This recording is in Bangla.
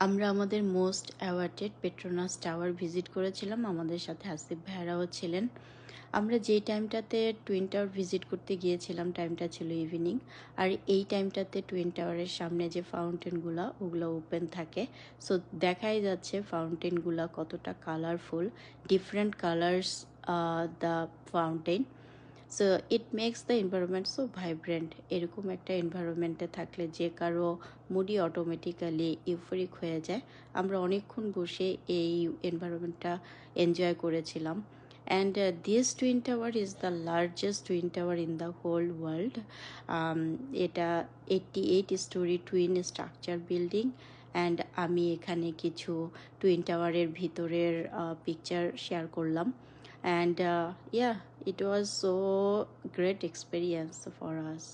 আমরা আমাদের most awarded Petronas tower visit করেছিলাম, আমাদের সাথে আসিফ ভাইয়ারাও ছিলেন। আমরা যেই টাইমটাতে টুইন টাওয়ার ভিজিট করতে গিয়েছিলাম টাইমটা ছিল ইভিনিং, আর এই টাইমটাতে টুইন টাওয়ারের সামনে যে ফাউন্টেনগুলো ওগুলো ওপেন থাকে। সো দেখাই যাচ্ছে ফাউন্টেনগুলো কতটা colourful, different colours the fountain. So it makes the environment so vibrant. এরকম একটা এনভায়রনমেন্টে থাকলে যে কারো মুডই অটোমেটিক্যালি ইউফোরিক হয়ে যায়। আমরা অনেকক্ষণ বসে এই এনভায়রনমেন্টটা এনজয় করেছিলাম। And this twin tower is the largest twin tower in the whole world. এটা 88 story twin structure building. And আমি এখানে কিছু টুইন টাওয়ারের ভিতরের পিকচার শেয়ার করলাম। And yeah, it was so great experience for us.